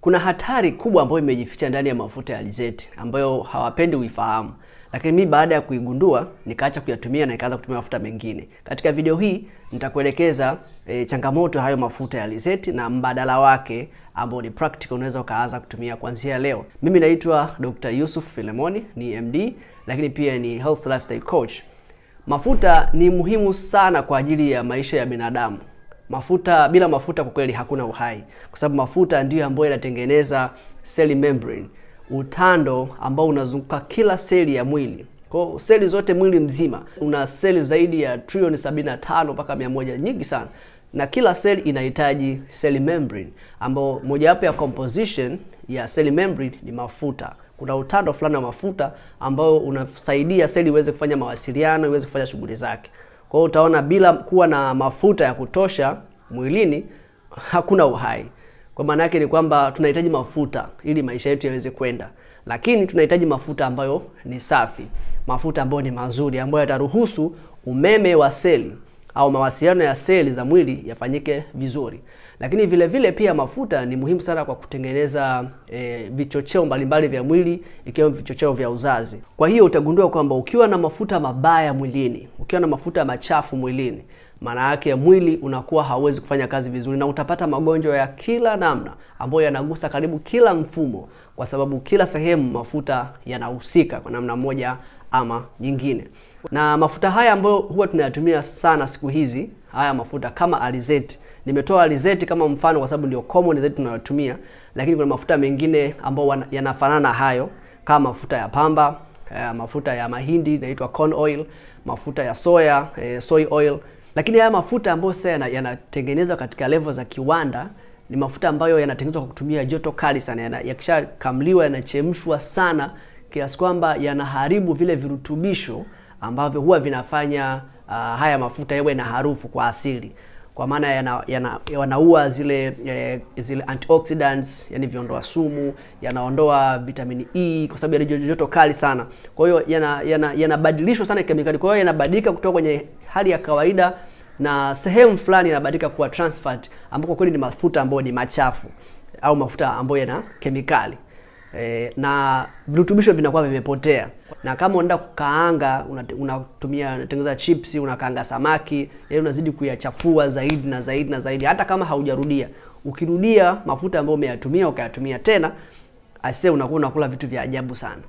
Kuna hatari kubwa ambayo imejificha ndani ya mafuta ya alizeti ambayo hawapendi uifahamu. Lakini mimi baada ya kuigundua nikaacha kuyatumia na nikaanza kutumia mafuta mengine. Katika video hii nitakuelekeza changamoto hayo mafuta ya alizeti na mbadala wake ambao ni practical, unaweza ukaanza kutumia kuanzia leo. Mimi naitwa Dr. Yusuf Filemoni, ni MD, lakini pia ni health lifestyle coach. Mafuta ni muhimu sana kwa ajili ya maisha ya binadamu. Bila mafuta kwa kweli hakuna uhai, kwa sababu mafuta ndiyo ambayo yanatengeneza cell membrane, utando ambao unazunguka kila seli ya mwili. Kwa seli zote mwili mzima una seli zaidi ya trilioni 75 mpaka 100, nyingi sana. Na kila seli inahitaji cell membrane, ambao mojawapo ya composition ya cell membrane ni mafuta. Kuna utando fulani wa mafuta ambao unasaidia seli iweze kufanya mawasiliano, iweze kufanya shughuli zake. Kwa hiyo utaona bila kuwa na mafuta ya kutosha mwilini hakuna uhai. Kwa maana yake ni kwamba tunahitaji mafuta ili maisha yetu yaweze kwenda. Lakini tunahitaji mafuta ambayo ni safi, mafuta ambayo ni mazuri, ambayo yataruhusu umeme wa seli au mawasiliano ya seli za mwili yafanyike vizuri. Lakini vile vile pia mafuta ni muhimu sana kwa kutengeneza vichocheo mbalimbali vya mwili, ikiwa vichocheo vya uzazi. Kwa hiyo utagundua kwamba ukiwa na mafuta mabaya mwilini, ukiwa na mafuta machafu mwilini, maana yake mwili unakuwa hauwezi kufanya kazi vizuri na utapata magonjwa ya kila namna ambayo yanagusa karibu kila mfumo, kwa sababu kila sehemu mafuta yanahusika kwa namna moja ama nyingine. Na mafuta haya ambayo huwa tunayatumia sana siku hizi, haya mafuta kama alizeti. Nimetoa alizeti kama mfano kwa sababu ndio common zaidi tunayotumia, lakini kuna mafuta mengine ambayo yanafanana hayo, kama mafuta ya pamba, mafuta ya mahindi inaitwa corn oil, mafuta ya soya, soy oil. Lakini haya mafuta ambayo sasa yanatengenezwa katika level za kiwanda ni mafuta ambayo yanatengenezwa kwa kutumia joto kali sana. Yakishakamliwa yanachemshwa sana kiasi kwamba yanaharibu vile virutubisho ambavyo huwa vinafanya haya mafuta yawe na harufu kwa asili. Kwa maana yanaua zile antioxidants, yani viondoa sumu, yanaondoa vitamini E kwa sababu ya joto kali sana. Kwa hiyo yanabadilishwa sana kemikali. Kwa hiyo yanabadilika kutoka kwenye hali ya kawaida na sehemu fulani yanabadilika kuwa transferred, ambapo kweli ni mafuta ambayo ni machafu au mafuta ambayo yana kemikali. Na virutubisho vinakuwa vimepotea. Na kama unaenda kukaanga, unatengeneza chips, unakaanga samaki, unazidi kuyachafua zaidi na zaidi na zaidi, hata kama haujarudia. Ukirudia mafuta ambayo umeyatumia ukayatumia tena, unakuwa unakula vitu vya ajabu sana.